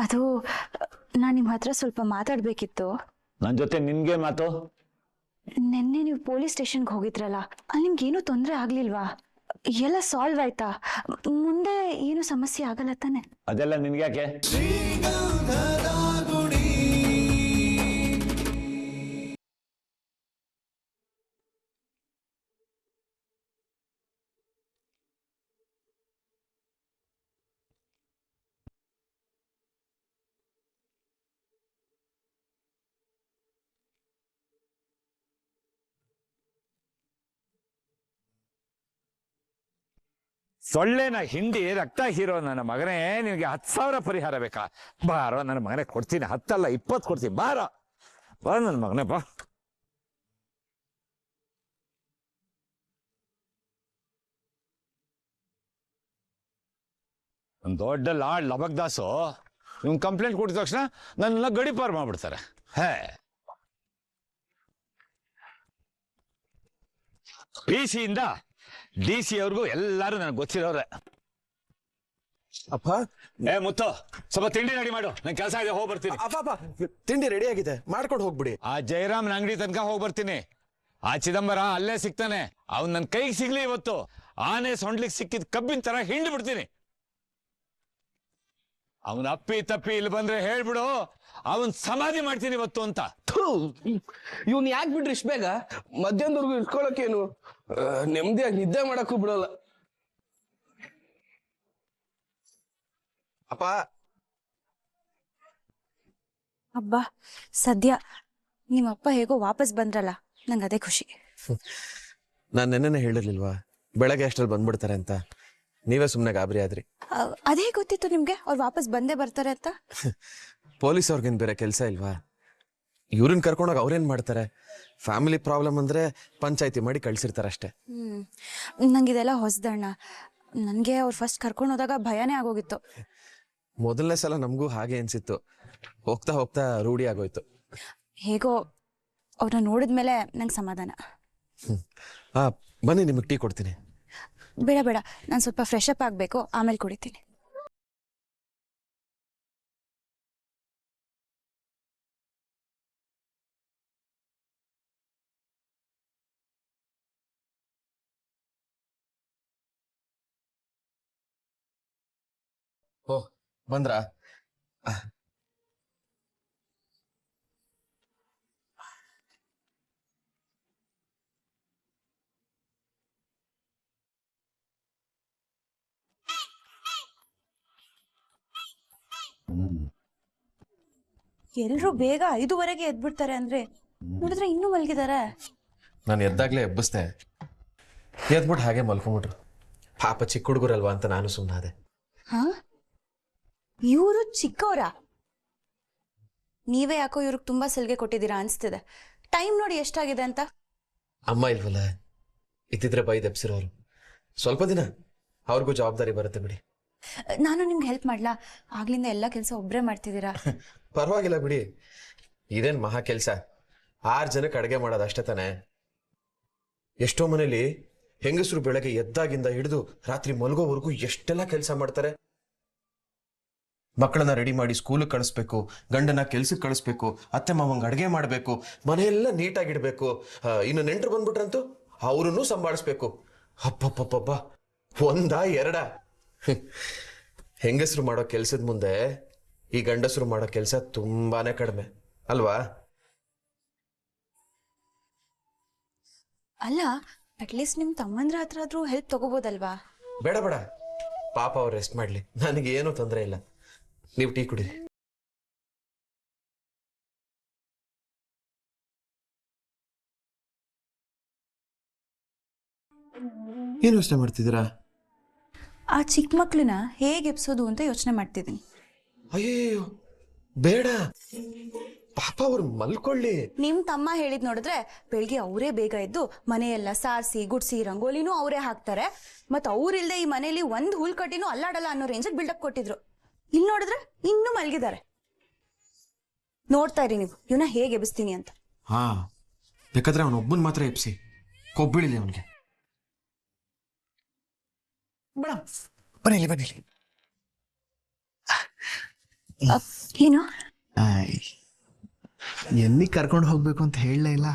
ಅದು ನಾನು ನಿಮ್ಮ ಹತ್ರ ಸ್ವಲ್ಪ ಮಾತಾಡ್ಬೇಕಿತ್ತು. ನನ್ನ ಜೊತೆ ನಿನ್ಗೆ ಮಾತು? ನಿನ್ನೆ ನೀವು ಪೊಲೀಸ್ ಸ್ಟೇಷನ್ಗೆ ಹೋಗಿದ್ರಲ್ಲ, ಅಲ್ಲಿ ನಿಮ್ಗೇನು ತೊಂದರೆ ಆಗ್ಲಿಲ್ವಾ? ಎಲ್ಲ ಸಾಲ್ವ್ ಆಯ್ತಾ? ಮುಂದೆ ಏನು ಸಮಸ್ಯೆ ಆಗಲ್ಲ ತಾನೆ? ಅದೆಲ್ಲ ನಿನ್ಗ್ಯಾಕೆ? ಸೊಳ್ಳೆನ ಹಿಂಡಿ ರಕ್ತ ಹೀರೋ ನನ್ನ ಮಗನೇ, ನಿನಗೆ 10,000 ಪರಿಹಾರ ಬೇಕಾ? ಬಾರೋ ನನ್ನ ಮಗನೇ, ಕೊಡ್ತೀನಿ. 10 ಅಲ್ಲ 20 ಕೊಡ್ತೀನಿ. ಬಾರೋ ಬಾ ನನ್ನ ಮಗನೇ, ಬಾ. ಒಂದು ದೊಡ್ಡ ಲಾಡ್ ಲಬಕ್ದಾಸು ಇವ್ನು ಕಂಪ್ಲೇಂಟ್ ಕೊಟ್ಟಿದ ತಕ್ಷಣ ನನ್ನ ಗಡಿಪಾರು ಮಾಡ್ಬಿಡ್ತಾರೆ. ಹೇ, PC ಇಂದ DC ಅವ್ರಿಗೂ ಎಲ್ಲಾರು ನನಗೆ ಗೊತ್ತಿರೋರೆ. ಅಪ್ಪ, ಮುತ್ತು, ಸ್ವಲ್ಪ ತಿಂಡಿ ರೆಡಿ ಮಾಡು, ನನ್ ಕೆಲಸ ಇದೆ, ಹೋಗಿ ಬರ್ತೀನಿ. ಅಪ್ಪ ತಿಂಡಿ ರೆಡಿ ಆಗಿದೆ, ಮಾಡ್ಕೊಂಡು ಹೋಗ್ಬಿಡಿ. ಆ ಜಯರಾಮ್ನ ಅಂಗಡಿ ತನಕ ಹೋಗಿ ಬರ್ತೀನಿ. ಆ ಚಿದಂಬರ ಅಲ್ಲೇ ಸಿಗ್ತಾನೆ. ಅವ್ನು ನನ್ನ ಕೈಗೆ ಸಿಗ್ಲಿ ಇವತ್ತು. ಆನೆ ಸೊಂಡ್ಲಿಕ್ಕೆ ಸಿಕ್ಕಿದ್ ಕಬ್ಬಿನ ತರ ಹಿಂಡಿ ಬಿಡ್ತೀನಿ. ಅವನ ಅಪ್ಪಿ ತಪ್ಪಿ ಇಲ್ಲಿ ಬಂದ್ರೆ ಹೇಳ್ಬಿಡು, ಅವನ್ ಸಮಾಧಿ ಮಾಡ್ತೀನಿ ಇವತ್ತು ಅಂತ. ಇವ್ನ್ ಯಾಕೆ ಬಿಡ್ರಿ ಇಷ್ಟ ಬೇಗ? ಮಧ್ಯಾಹ್ನದವರೆಗೂ ಇಟ್ಕೊಳಕೇನು, ನೆಮ್ಮದಿಯಾಗಿ ನಿದ್ದೆ ಮಾಡಕ್ಕೂ ಬಿಡೋಲ್ಲ. ಅಪ್ಪ, ಅಬ್ಬಾ, ಸದ್ಯ ನಿಮ್ಮಪ್ಪ ಹೇಗೋ ವಾಪಸ್ ಬಂದ್ರಲ್ಲ, ನಂಗೆ ಅದೇ ಖುಷಿ. ನಾನು ನೆನ್ನೆನೆ ಹೇಳಿರ್ಲಿಲ್ವಾ ಬೆಳಗ್ಗೆ ಅಷ್ಟ್ರಲ್ಲಿ ಬಂದ್ಬಿಡ್ತಾರೆ ಅಂತ? ನೀವೇ ಸುಮ್ಮನೆ ಗಾಬರಿ ಆದ್ರಿ. ಅದೇ ಗೊತ್ತಿತ್ತು ನಿಮ್ಗೆ ಅವ್ರು ವಾಪಸ್ ಬಂದೇ ಬರ್ತಾರೆ ಅಂತ? ಪೊಲೀಸ್ ಅವ್ರಿಗೇನ್ ಬೇರೆ ಕೆಲಸ ಇಲ್ವಾ? ಇವ್ರನ್ನ ಕರ್ಕೊಂಡೋಗಿ ಅವ್ರೇನ್ ಮಾಡ್ತಾರೆ? ಫ್ಯಾಮಿಲಿ ಪ್ರಾಬ್ಲಮ್ ಅಂದ್ರೆ ಪಂಚಾಯತಿ ಮಾಡಿ ಕಳ್ಸಿರ್ತಾರೆ ಅಷ್ಟೇ. ನಂಗಿದೆಲ್ಲ ಹೊಸದಣ್ಣ. ನನಗೆ ಅವ್ರು ಫಸ್ಟ್ ಕರ್ಕೊಂಡು ಹೋದಾಗ ಭಯನೇ ಆಗೋಗಿತ್ತು. ಮೊದಲನೇ ಸಲ ನಮಗೂ ಹಾಗೆ ಅನ್ಸಿತ್ತು. ಹೋಗ್ತಾ ಹೋಗ್ತಾ ರೂಢಿ ಆಗೋಯ್ತು. ಹೇಗೋ ಅವ್ರನ್ನ ನೋಡಿದ್ಮೇಲೆ ನಂಗೆ ಸಮಾಧಾನ. ಬನ್ನಿ, ನಿಮಗೆ ಟೀ ಕೊಡ್ತೀನಿ. ಬೇಡ ಬೇಡ, ನಾನು ಸ್ವಲ್ಪ ಫ್ರೆಶ್ ಅಪ್ ಆಗಬೇಕು, ಆಮೇಲೆ ಕುಡಿತೀನಿ. ಓ, ಬಂದ್ರಾ? ಎಲ್ರು ಬೇಗ 5:15 ಎದ್ಬಿಡ್ತಾರೆ ಅಂದ್ರೆ ನೋಡಿದ್ರೆ ಇನ್ನೂ ಮಲಗಿದ್ದಾರೆ. ನಾನು ಎದ್ದಾಗ್ಲೇ ಎಬ್ಬಿಸ್ದೆ, ಎದ್ಬಿಟ್ಟು ಹಾಗೆ ಮಲ್ಕೊಂಬಿಟ್ರು. ಪಾಪ ಚಿಕ್ಕ ಹುಡುಗರಲ್ವಾ ಅಂತ ನಾನು ಸುಮ್ಮನಾದೆ. ಹಾ, ಇವರು ಚಿಕ್ಕವರ? ನೀವೇ ಯಾಕೋ ಇವ್ರಿಗೆ ತುಂಬಾ ಸಲಿಗೆ ಕೊಟ್ಟಿದ್ದೀರಾ ಅನ್ಸ್ತಿದೆ. ಟೈಮ್ ನೋಡಿ ಎಷ್ಟಾಗಿದೆ ಅಂತ. ಅಮ್ಮ ಇಲ್ವಲ್ಲ, ಇದ್ದಿದ್ರೆ ಬೈದ್ ಎಬ್ಸಿರೋರು. ಸ್ವಲ್ಪ ದಿನ ಅವ್ರಿಗೂ ಜವಾಬ್ದಾರಿ ಬರುತ್ತೆ ಬಿಡಿ. ನಾನು ನಿಮ್ಗೆ ಹೆಲ್ಪ್ ಮಾಡ್ಲಾ? ಆಗ್ಲಿಂದ ಎಲ್ಲ ಕೆಲಸ ಒಬ್ರೇ ಮಾಡ್ತಿದ್ದೀರಾ. ಪರವಾಗಿಲ್ಲ ಬಿಡಿ, ಇದೇನ್ ಮಹಾ ಕೆಲ್ಸ. 6 ಜನಕ್ಕೆ ಅಡುಗೆ ಮಾಡೋದು ಅಷ್ಟೇ ತಾನೆ. ಎಷ್ಟೋ ಮನೇಲಿ ಹೆಂಗಸರು ಬೆಳಗ್ಗೆ ಎದ್ದಾಗಿಂದ ಹಿಡಿದು ರಾತ್ರಿ ಮಲಗೋವರೆಗೂ ಎಷ್ಟೆಲ್ಲ ಕೆಲಸ ಮಾಡ್ತಾರೆ. ಮಕ್ಕಳನ್ನ ರೆಡಿ ಮಾಡಿ ಸ್ಕೂಲಿಗೆ ಕಳಿಸ್ಬೇಕು, ಗಂಡನ ಕೆಲ್ಸಕ್ಕೆ ಕಳಿಸ್ಬೇಕು, ಅತ್ತೆ ಮಾವಂಗೆ ಅಡುಗೆ ಮಾಡಬೇಕು, ಮನೆಯೆಲ್ಲ ನೀಟಾಗಿಡ್ಬೇಕು. ಇನ್ನು ನೆಂಟರು ಬಂದ್ಬಿಟ್ರಂತೂ ಅವ್ರನ್ನೂ ಸಂಭಾಳಿಸ್ಬೇಕು. ಅಪ್ಪಪ್ಪಬ್ಬ, ಒಂದಾ ಎರಡಾ? ಹೆಂಗಸರು ಮಾಡೋ ಕೆಲ್ಸದ ಮುಂದೆ ಈ ಗಂಡಸರು ಮಾಡೋ ಕೆಲಸ ತುಂಬಾನೇ ಕಡಿಮೆ ಅಲ್ವಾ? ಅಲ್ಲ, ಅಟ್ಲೀಸ್ಟ್ ನಿಮ್ ತಮ್ಮಂದ್ರ ಹತ್ರ ಆದ್ರೂ ಹೆಲ್ಪ್ ತಗೋಬೋದಲ್ವಾ? ಬೇಡ ಬೇಡ, ಪಾಪ ಅವ್ರು ರೆಸ್ಟ್ ಮಾಡ್ಲಿ, ನನಗೆ ಏನೂ ತೊಂದರೆ ಇಲ್ಲ. ನೀವು ಟೀ ಕುಡಿ. ಏನು ಯೋಚನೆ ಮಾಡ್ತಿದ್ದೀರಾ? ಆ ಚಿಕ್ಕ ಮಕ್ಳನ್ನ ಹೇಗೆ ಎಬ್ಸೋದು ಅಂತ ಯೋಚನೆ ಮಾಡ್ತಿದ್ದೀನಿ. ಅಯ್ಯೋ ಬೇಡ, ಪಾಪ ಅವ್ರು ಮಲ್ಕೊಳ್ಳಿ. ನಿಮ್ ತಮ್ಮ ಹೇಳಿದ್ ನೋಡಿದ್ರೆ ಬೆಳಿಗ್ಗೆ ಅವರೇ ಬೇಗ ಎದ್ದು ಮನೆಯೆಲ್ಲ ಸಾರಿಸಿ ಗುಡ್ಸಿ ರಂಗೋಲಿನೂ ಅವರೇ ಹಾಕ್ತಾರೆ. ಮತ್ ಅವ್ರಿಲ್ದೆ ಈ ಮನೇಲಿ ಒಂದ್ ಹುಲ್ ಕಟ್ಟಿನೂ ಅಲ್ಲಾಡಲ್ಲ ಅನ್ನೋ ರೇಂಜ್ ಬಿಲ್ಡಪ್ ಕೊಟ್ಟಿದ್ರು. ಇಲ್ಲಿ ನೋಡಿದ್ರೆ ಇನ್ನೂ ಮಲ್ಗಿದ್ದಾರೆ. ನೋಡ್ತಾ ಇರಿ ನೀವು ಇವನ್ನ ಹೇಗೆ ಎಬ್ಬಿಸ್ತೀನಿ ಅಂತ. ಹಾ, ಬೇಕಾದ್ರೆ ಅವನೊಬ್ಬನ್ ಮಾತ್ರ ಎಬ್ಸಿ, ಕೊಬ್ಬಿಳಿಲಿ ಅವನಿಗೆ. ಮೇಡಮ್ ಬನ್ನಿಲಿ ಬನ್ನಿಲಿ. ಏನು ಆಯ್, ಎಲ್ಲಿ ಕರ್ಕೊಂಡು ಹೋಗ್ಬೇಕು ಅಂತ ಹೇಳಲೇ ಇಲ್ಲ.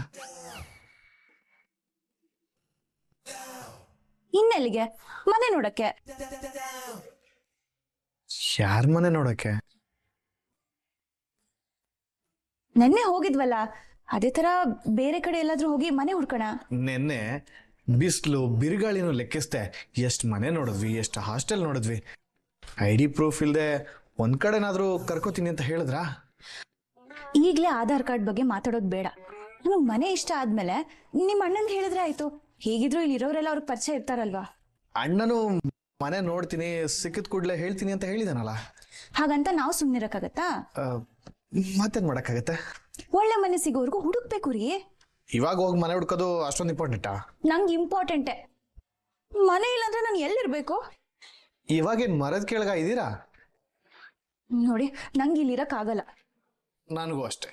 ಇನ್ನೆಲ್ಲಿಗೆ? ಮನೆ ನೋಡಕ್ಕೆ. ಯಾರ ಮನೆ ನೋಡಕ್ಕೆ? ನೆನ್ನೆ ಹೋಗಿದ್ವಲ್ಲ, ಅದೇ ತರ ಬೇರೆ ಕಡೆ ಎಲ್ಲಾದ್ರೂ ಹೋಗಿ ಮನೆ ಹುಡ್ಕೋಣ. ನೆನ್ನೆ ಬಿಸಿಲು ಬಿರುಗಾಳಿನೂ ಲೆಕ್ಕಿಸ್ದೆ. ಎಷ್ಟು ಮನೆ ನೋಡಿದ್ವಿ, ಎಷ್ಟು ಹಾಸ್ಟೆಲ್ ನೋಡಿದ್ವಿ. ID ಪ್ರೂಫ್ ಇಲ್ಲದೆ ಒಂದ್ ಕಡೆನಾದ್ರೂ ಕರ್ಕೋತೀನಿ ಅಂತ ಹೇಳಿದ್ರಾ? ಈಗ್ಲೇ ಆಧಾರ್ ಕಾರ್ಡ್ ಬಗ್ಗೆ ಮಾತಾಡೋದು ಬೇಡ. ನಮಗ್ ಮನೆ ಇಷ್ಟ ಆದ್ಮೇಲೆ ನಿಮ್ ಅಣ್ಣಂಗೆ ಹೇಳಿದ್ರೆ ಆಯ್ತು. ಹೇಗಿದ್ರು ಇಲ್ಲಿ ಇರೋರೆಲ್ಲ ಅವ್ರಿಗೆ ಪರಿಚಯ ಇರ್ತಾರಲ್ವಾ. ಅಣ್ಣನು ಮನೆ ನೋಡ್ತೀನಿ, ಸಿಕ್ಕಿದ ಕೂಡ್ಲೆ ಹೇಳ್ತೀನಿ ಅಂತ ಹೇಳಿದಾನಲ್ಲ. ಹಾಗಂತ ನಾವು ಸುಮ್ನಿರಕ್ಕಾಗತ್ತಾ? ಮತ್ತೇನ್ ಮಾಡಕ್ಕಾಗತ್ತೆ? ಒಳ್ಳೆ ಮನೆ ಸಿಗೋರ್ಗು ಹುಡುಕ್ಬೇಕು ರೀ. ಇವಾಗ ಹೋಗಿ ಮನೆ ಹುಡ್ಕೋದು ಅಷ್ಟೊಂದು ಇಂಪಾರ್ಟೆಂಟಾ? ನಂಗೆ ಇಂಪಾರ್ಟೆಂಟೆ. ಮನೆ ಇಲ್ಲಾಂದ್ರೆ ನಾನು ಎಲ್ಲಿರ್ಬೇಕು? ಇವಾಗೇನ್ ಮರದ ಕೆಳಗ ಇದ್ದೀರಾ? ನೋಡಿ, ನಂಗೆ ಇಲ್ಲಿರಕ್ ಆಗಲ್ಲ. ನನಗೂ ಅಷ್ಟೇ.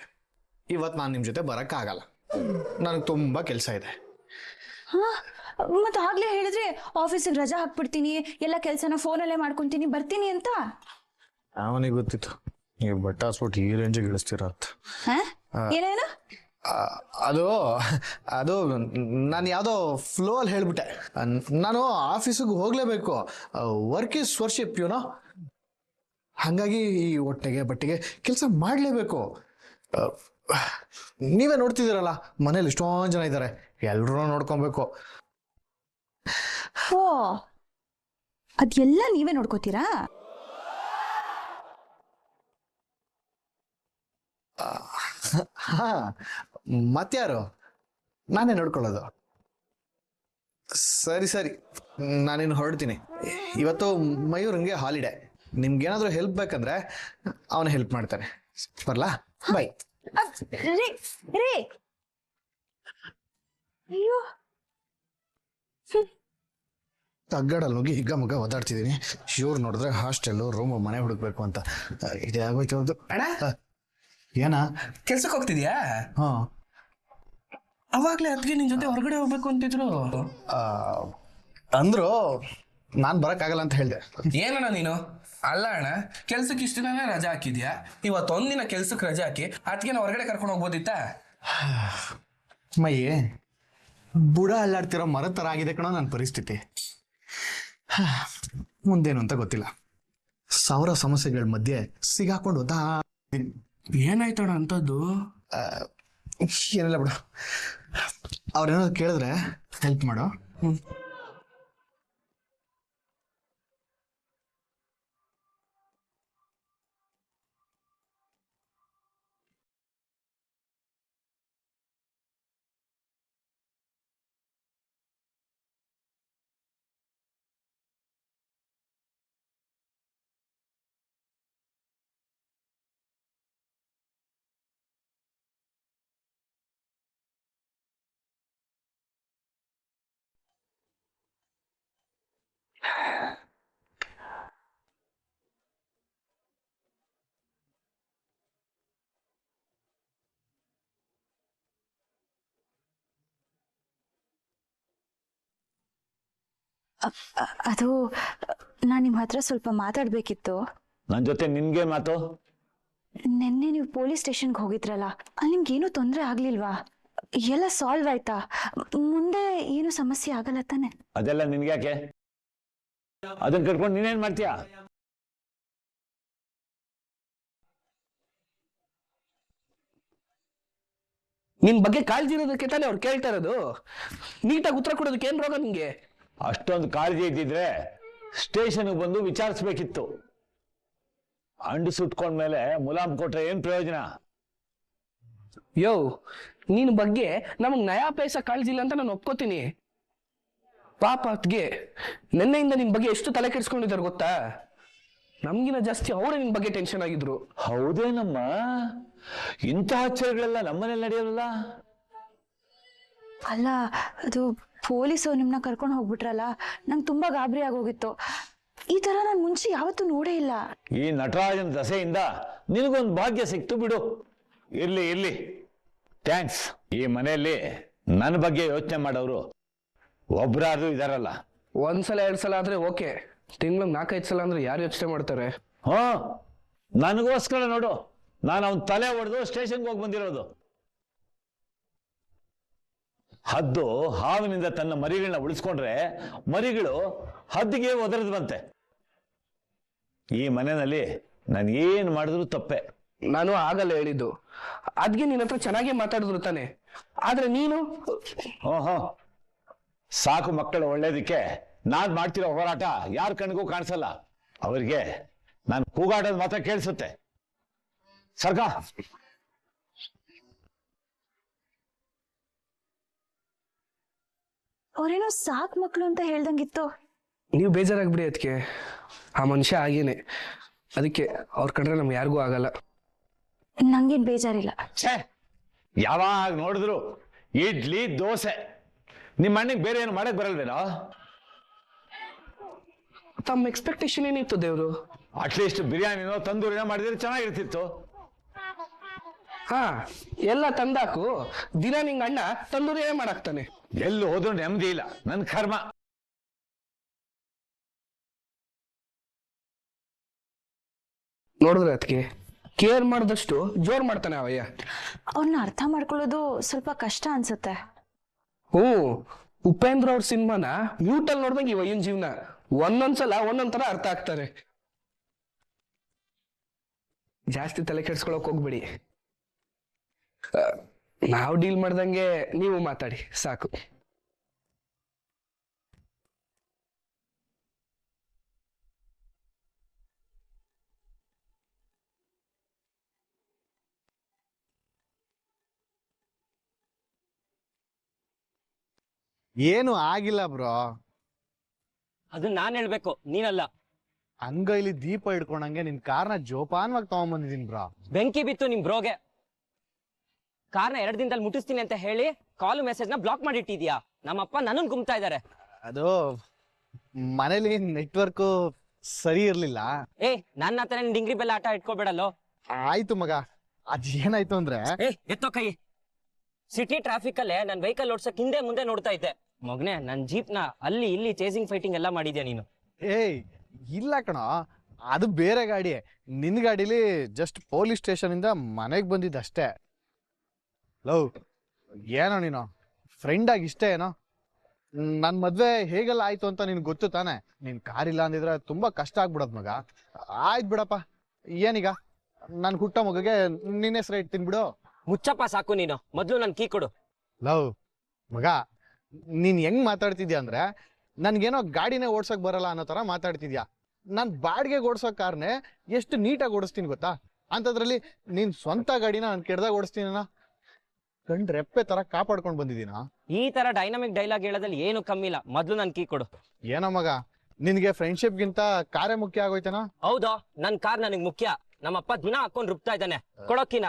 ಇವತ್ತು ನಾನು ನಿಮ್ಮ ಜೊತೆ ಬರೋಕ್ಕಾಗಲ್ಲ. ನನಗೆ ತುಂಬ ಕೆಲಸ ಇದೆ. ಹಾ, ಮತ್ತೆ ಆಗ್ಲೇ ಹೇಳಿದ್ರೆ ಆಫೀಸಿಗೆ ರಜಾ ಹಾಕ್ಬಿಡ್ತೀನಿ, ಎಲ್ಲ ಕೆಲಸನ ಫೋನಲ್ಲೇ ಮಾಡ್ಕೊಂತೀನಿ, ಬರ್ತೀನಿ ಅಂತ. ಅವನಿಗೆ ಗೊತ್ತಿತ್ತು ನೀವು ಬಟ್ಟೆ ಹಾಸ್ಬಿಟ್ಟು ಈ ರೇಂಜಿಗೆ ಇಳಿಸ್ತೀರ ಅಂತ. ಏನೇನು? ಅದು ಅದು ನಾನು ಯಾವುದೋ ಫ್ಲೋ ಅಲ್ಲಿ ಹೇಳ್ಬಿಟ್ಟೆ. ನಾನು ಆಫೀಸಿಗೆ ಹೋಗಲೇಬೇಕು. Work is worship YONO. ಹಾಗಾಗಿ ಈ ಹೊಟ್ಟೆಗೆ ಬಟ್ಟೆಗೆ ಕೆಲಸ ಮಾಡಲೇಬೇಕು. ನೀವೇ ನೋಡ್ತಿದ್ದೀರಲ್ಲ, ಮನೇಲಿ ಇಷ್ಟೊಂದು ಜನ ಇದ್ದಾರೆ, ಎಲ್ಲರೂ ನೋಡ್ಕೊಬೇಕು. ಓ, ಅದೆಲ್ಲ ನೀವೇ ನೋಡ್ಕೋತೀರಾ? ಹಾ, ಮತ್ಯಾರು? ನಾನೇ ನೋಡ್ಕೊಳ್ಳೋದು. ಸರಿ ಸರಿ, ನಾನಿನ್ನು ಹೊರಡ್ತೀನಿ. ಇವತ್ತು ಮಯೂರಂಗೆ ಹಾಲಿಡೇ. ನಿಮ್ಗೇನಾದ್ರೂ ಹೆಲ್ಪ್ ಬೇಕಂದ್ರೆ ಅವನು ಹೆಲ್ಪ್ ಮಾಡ್ತಾನೆ. ಬರ್ಲಾ? ಬೈ. ರೀ ರೀ, ಅಯ್ಯೋ, ತಗ್ಗಡಲ್ಲಿ ಹೋಗಿ ಹಿಗ್ಗ ಮಗ ಒದ್ದಾಡ್ತಿದ್ದೀನಿ. ಇವ್ರು ನೋಡಿದ್ರೆ ಹಾಸ್ಟೆಲ್ಲು, ರೂಮು, ಮನೆ ಹುಡುಕ್ಬೇಕು ಅಂತ. ಇದೇ ಆಗೋಯ್ತು ಅವ್ರದ್ದು. ಏನಾ ಕೆಲ್ಸಕ್ಕೆ ಹೋಗ್ತಿದ್ಯಾ? ಹಾ, ಅವಾಗ್ಲೇ ಅದಕ್ಕೆ ನಿನ್ ಜೊತೆ ಹೊರಗಡೆ ಹೋಗ್ಬೇಕು ಅಂತಿದ್ರು. ಅಂದ್ರು ನಾನು ಬರೋಕ್ಕಾಗಲ್ಲ ಅಂತ ಹೇಳಿದೆ. ಏನಣ್ಣ ನೀನು? ಅಲ್ಲ ಅಣ್ಣ, ಕೆಲ್ಸಕ್ಕೆ ಇಷ್ಟು ದಿನ ರಜಾ ಹಾಕಿದ್ಯಾ, ಇವತ್ತೊಂದಿನ ಕೆಲ್ಸಕ್ಕೆ ರಜಾ ಹಾಕಿ ಅದಕ್ಕೆ ಹೊರಗಡೆ ಕರ್ಕೊಂಡು ಹೋಗ್ಬೋದಿತ್ತ? ಮೈ ಬುಡ ಅಲ್ಲಾಡ್ತಿರೋ ಮರದ ಥರ ಆಗಿದೆ ಕಣೋ ನನ್ನ ಪರಿಸ್ಥಿತಿ. ಮುಂದೇನು ಅಂತ ಗೊತ್ತಿಲ್ಲ. ಸಾವಿರ ಸಮಸ್ಯೆಗಳ ಮಧ್ಯೆ ಸಿಗಾಕೊಂಡು ಏನಾಯ್ತಣ್ಣ ಅಂತದ್ದು? ಏನಿಲ್ಲ ಬಿಡು. ಅವ್ರೇನಾದ್ರು ಕೇಳಿದ್ರೆ ಹೆಲ್ಪ್ ಮಾಡೋ. ಅದು ನಾನು ನಿಮ್ಮ ಹತ್ರ ಸ್ವಲ್ಪ ಮಾತಾಡ್ಬೇಕಿತ್ತು. ನನ್ನ ಜೊತೆ ನಿನ್ಗೆ ಮಾತು? ನಿನ್ನೆ ನೀವು ಪೊಲೀಸ್ ಸ್ಟೇಷನ್ಗೆ ಹೋಗಿದ್ರಲ್ಲ, ಅಲ್ಲಿ ನಿಮ್ಗೇನು ತೊಂದರೆ ಆಗ್ಲಿಲ್ವಾ? ಎಲ್ಲ ಸಾಲ್ವ್ ಆಯ್ತಾ? ಮುಂದೆ ಏನು ಸಮಸ್ಯೆ ಆಗಲ್ಲ ತಾನೆ? ಅದೆಲ್ಲ ನಿನ್ಗ್ಯಾಕೆ? ಅದನ್ನ ಕಟ್ಕೊಂಡು ನೀನೇನ್ ಮಾಡ್ತೀಯ? ನಿನ್ ಬಗ್ಗೆ ಕಾಳಜಿ ಇರೋದಕ್ಕೆ ತಾನೇ ಅವ್ರು ಕೇಳ್ತಾ ಇರೋದು. ನೀಟಾಗಿ ಉತ್ತರ ಕೊಡೋದಕ್ಕೆ ಏನ್ ರೋಗ ನಿಂಗೆ? ಅಷ್ಟೊಂದು ಕಾಳಜಿ ಇದ್ದಿದ್ರೆ ಸ್ಟೇಷನ್ಗೆ ಬಂದು ವಿಚಾರಿಸ್ಬೇಕಿತ್ತು. ಅಂಡು ಸುಟ್ಕೊಂಡ್ಮೇಲೆ ಮುಲಾಮ್ ಕೊಟ್ರೆ ಏನ್ ಪ್ರಯೋಜನ? ಯೋ, ನಿನ್ ಬಗ್ಗೆ ನಮಗ್ ನಯಾ ಪೈಸಾ ಕಾಳಜಿ ಇಲ್ಲ ಅಂತ ನಾನು ಒಪ್ಕೋತೀನಿ. ಪಾಪ ಅದ್ಗೆ ನಿನ್ನೆಯಿಂದ ನಿನ್ ಬಗ್ಗೆ ಎಷ್ಟು ತಲೆ ಕೆಡಿಸ್ಕೊಂಡಿದ್ದಾರೆ ಗೊತ್ತಾ? ನಮ್ಗಿನ ಜಾಸ್ತಿ ಅವರೇ ನಿನ್ ಬಗ್ಗೆ ಟೆನ್ಷನ್ ಆಗಿದ್ರು. ಹೌದೇನಮ್ಮ? ಇಂಥ ಆಶ್ಚರ್ಯಗಳೆಲ್ಲ ನಮ್ಮನೇಲಿ ನಡೆಯೋಲ್ಲ. ಅಲ್ಲ, ಅದು ಪೊಲೀಸು ನಿಮ್ನ ಕರ್ಕೊಂಡು ಹೋಗ್ಬಿಟ್ರಲ್ಲ, ನಂಗೆ ತುಂಬಾ ಗಾಬರಿ ಆಗೋಗಿತ್ತು. ಈ ತರ ನಾನು ಮುಂಚೆ ಯಾವತ್ತೂ ನೋಡೇ ಇಲ್ಲ. ಈ ನಟರಾಜನ ದಸೆಯಿಂದ ನಿನಗೊಂದು ಭಾಗ್ಯ ಸಿಕ್ತು ಬಿಡು. ಇರ್ಲಿ ಇರ್ಲಿ, ಥ್ಯಾಂಕ್ಸ್. ಈ ಮನೆಯಲ್ಲಿ ನನ್ನ ಬಗ್ಗೆ ಯೋಚನೆ ಮಾಡೋರು ಒಬ್ರಾದ್ರೂ ಇದಾರಲ್ಲ. ಒಂದ್ಸಲ 2 ಸಲ ಆದ್ರೆ ಓಕೆ, ತಿಂಗ್ಳಿಗೆ 4-5 ಸಲ ಅಂದ್ರೆ ಯಾರು ಯೋಚನೆ ಮಾಡ್ತಾರೆ? ಹಾ, ನನಗೋಸ್ಕರ ನೋಡು, ನಾನು ಅವನ ತಲೆ ಹೊಡೆದು ಸ್ಟೇಷನ್ಗೆ ಹೋಗಿ ಬಂದಿರೋದು. ಹದ್ದು ಹಾವಿನಿಂದ ತನ್ನ ಮರಿಗಳನ್ನ ಉಳಿಸ್ಕೊಂಡ್ರೆ ಮರಿಗಳು ಹದ್ದಿಗೆ ಒದರದ್ವಂತೆ. ಈ ಮನೆಯಲ್ಲಿ ನಾನು ಏನು ಮಾಡಿದ್ರು ತಪ್ಪೆ. ನಾನು ಆಗಲ್ಲ ಹೇಳಿದ್ದು, ಅದ್ಗೆ ನಿನ್ನ ಹತ್ರ ಚೆನ್ನಾಗೇ ಮಾತಾಡಿದ್ರು ತಾನೆ. ಆದ್ರೆ ನೀನು ಓಹೋ, ಸಾಕು ಮಕ್ಕಳು ಒಳ್ಳೇದಕ್ಕೆ ನಾನ್ ಮಾಡ್ತಿರೋ ಹೋರಾಟ ಯಾರ ಕಣ್ಣಿಗೂ ಕಾಣಿಸಲ್ಲ. ಅವರಿಗೆ ನಾನು ಕೂಗಾಡೋದು ಮಾತ್ರ ಕೇಳಿಸುತ್ತೆ. ಸರ್ಗ ಅವ್ರೇನೋ ಸಾಕ್ ಮಕ್ಳು ಅಂತ ಹೇಳ್ದಂಗಿತ್ತು. ನೀವು ಬೇಜಾರಾಗ್ಬಿಡಿ. ಅದಕ್ಕೆ ಆ ಮನುಷ್ಯ ಆಗೇನೆ, ಅದಕ್ಕೆ ಅವ್ರ ಕಂಡ್ರೆ ನಮ್ಗೆ ಯಾರಿಗೂ ಆಗಲ್ಲ. ನಂಗೇನ್ ಬೇಜಾರಿಲ್ಲ. ಛೇ, ಯಾವಾಗ ನೋಡಿದ್ರು ಇಡ್ಲಿ ದೋಸೆ. ನಿಮ್ಮ ಅಣ್ಣಗೆ ಬೇರೆ ಏನು ಮಾಡಕ್ ಬರಲ್ವೇನೋ? ತಮ್ಮ ಎಕ್ಸ್ಪೆಕ್ಟೇಷನ್ ಏನಿತ್ತು ದೇವ್ರು? ಅಟ್ಲೀಸ್ಟ್ ಬಿರಿಯಾನಿನೋ ತಂದೂರಿನೋ ಮಾಡಿದ್ರೆ ಚೆನ್ನಾಗಿರ್ತಿತ್ತು. ಹಾ, ಎಲ್ಲ ತಂದಾಕು. ದಿನ ನಿಂಗ ಅಣ್ಣ ತಂದೂರಿಯೇ ಮಾಡಾಕ್ತಾನೆ. ಎಲ್ಲೂ ಹೋದ್ರು ನೆಮ್ಮದಿ ಇಲ್ಲ, ನನ್ನ ಕರ್ಮ. ನೋಡಿದ್ರೆ ಅದಕ್ಕೆ ಕೇರ್ ಮಾಡಿದಷ್ಟು ಜೋರ್ ಮಾಡ್ತಾನೆ ಅವಯ್ಯ. ಅವ್ರನ್ನ ಅರ್ಥ ಮಾಡ್ಕೊಳ್ಳೋದು ಸ್ವಲ್ಪ ಕಷ್ಟ ಅನ್ಸುತ್ತೆ. ಉಪೇಂದ್ರ ಅವ್ರ ಸಿನಿಮಾನ ಮ್ಯೂಟಲ್ ನೋಡ್ದಂಗೆ ಈ ವಯ್ಯನ್ ಜೀವನ ಒಂದೊಂದ್ಸಲ ಒಂದೊಂದ್ ತರ ಅರ್ಥ ಆಗ್ತಾರೆ. ಜಾಸ್ತಿ ತಲೆ ಕೆಡ್ಸ್ಕೊಳಕ್ ಹೋಗ್ಬೇಡಿ. ನಾವು ಡೀಲ್ ಮಾಡ್ದಂಗೆ ನೀವು ಮಾತಾಡಿ ಸಾಕು. ಏನು ಆಗಿಲ್ಲ ಬ್ರೋ. ಅದು ನಾನ್ ಹೇಳ್ಬೇಕು, ನೀನಲ್ಲ. ಅಂಗೈಲಿ ದೀಪ ಹಿಡ್ಕೊಂಡಂಗೆ ನಿನ್ ಕಾರ್ನ ಜೋಪಾನವಾಗಿ ತಗೊಂಡ್ಬಂದಿದೀನಿ ಬ್ರೋ. ಬೆಂಕಿ ಬಿತ್ತು ನಿಮ್ ಬ್ರೋಗೆ. ಕಾರ್ನ 2 ದಿನದಲ್ಲಿ ಮುಟ್ಟಿಸ್ತೀನಿ ಅಂತ ಹೇಳಿ ಕಾಲು ಮೆಸೇಜ್ ನ ಬ್ಲಾಕ್ ಮಾಡಿಟ್ಟಿದ್ಯಾ. ನಮ್ಮಪ್ಪ ನನ್ನನ್ ಗುಮ್ತಾ ಇದಾರೆ. ಅದು ಮನೇಲಿ ನೆಟ್ವರ್ಕ್ ಸರಿ ಇರ್ಲಿಲ್ಲ. ನನ್ನ ಹತ್ರ ಡಿಂಗ್ರಿ ಬೆಲ್ಲ ಆಟ ಇಟ್ಕೋಬೇಡಲ್ಲೋ. ಆಯ್ತು ಮಗ, ಅದ್ ಏನಾಯ್ತು ಅಂದ್ರೆ ಎತ್ತೋ ಕೈ. ಸಿಟಿ ಟ್ರಾಫಿಕ್ ಅಲ್ಲೇ ನನ್ ವೆಹಿಕಲ್ ಓಡ್ಸಕ್ ಹಿಂದೆ ಮುಂದೆ ನೋಡ್ತಾ ಇದ್ದೆ. ಮಗನೆ, ನನ್ ಜೀಪ್ ನ ಅಲ್ಲಿ ಇಲ್ಲಿ ಚೇಸಿಂಗ್ ಫೈಟಿಂಗ್ ಎಲ್ಲ ಮಾಡಿದ್ಯಾ ನೀನು. ಇಲ್ಲ ಕಣೋ, ಅದು ಬೇರೆ ಗಾಡಿ. ನಿನ್ ಗಾಡಿಲಿ ಜಸ್ಟ್ ಪೊಲೀಸ್ ಸ್ಟೇಷನ್ ಇಂದ ಮನೆಗ್ ಬಂದಿದ್ದಷ್ಟೇ. ಲವ್, ಏನೋ ನೀನು ಫ್ರೆಂಡ್ ಆಗಿ ಇಷ್ಟೇ ಏನೋ. ನನ್ ಮದ್ವೆ ಹೇಗೆಲ್ಲ ಆಯ್ತು ಅಂತ ನಿನ್ ಗೊತ್ತು ತಾನೆ. ನಿನ್ ಕಾರಿಲ್ಲ ಅಂದಿದ್ರೆ ತುಂಬಾ ಕಷ್ಟ ಆಗ್ಬಿಡೋದ್ ಮಗ. ಆಯ್ತು ಬಿಡಪ್ಪ, ಏನೀಗ ನನ್ ಹುಟ್ಟ ಮಗಗೆ ನಿನ್ನ ಹೆಸರು ಇಡ್ತೀನಿ ಬಿಡು. ಮುಚ್ಚಪ್ಪ ಸಾಕು ನೀನು. ಮೊದ್ಲು ನನ್ ಕೀ ಕೊಡು. ಲವ್ ಮಗ, ನೀನ್ ಹೆಂಗ್ ಮಾತಾಡ್ತಿದ್ಯಾ ಅಂದ್ರೆ ನನ್ಗೇನೋ ಗಾಡಿನೇ ಓಡ್ಸಕ್ ಬರಲ್ಲ ಅನ್ನೋ ತರ ಮಾತಾಡ್ತಿದ್ಯಾ. ನಾನ್ ಬಾಡಿಗೆ ಓಡ್ಸೋ ಕಾರ್ನೆ ಎಷ್ಟು ನೀಟಾಗಿ ಓಡಿಸ್ತೀನಿ ಗೊತ್ತಾ. ಅಂತದ್ರಲ್ಲಿ ನೀನ್ ಸ್ವಂತ ಗಾಡಿನ ನಾನು ಕೆಡ್ದಾಗ ಓಡಿಸ್ತೀನ. ಗಂಡ್ ರೆಪ್ಪೆ ತರ ಕಾಪಾಡ್ಕೊಂಡ್ ಬಂದಿದ್ದೀನ. ಈ ತರ ಡೈನಾಮಿಕ್ ಡೈಲಾಗ್ ಹೇಳೋದ್ರಲ್ಲಿ ಏನು ಕಮ್ಮಿ ಇಲ್ಲ. ಮೊದ್ಲು ನನ್ ಕೀ ಕೊಡು. ಏನೋ ಮಗ, ನಿನ್ಗೆ ಫ್ರೆಂಡ್ಶಿಪ್ ಗಿಂತ ಕಾರೇ ಮುಖ್ಯ ಆಗೋಯ್ತೇನೋ. ಹೌದಾ, ನನ್ ಕಾರ್ ನನಗ್ ಮುಖ್ಯ. ನಮ್ಮಪ್ಪ ದಿನ ಹಾಕೊಂಡ್ ರುಬ್ತಾ ಇದ್ದಾನೆ. ಕೊಡೋಕಿನ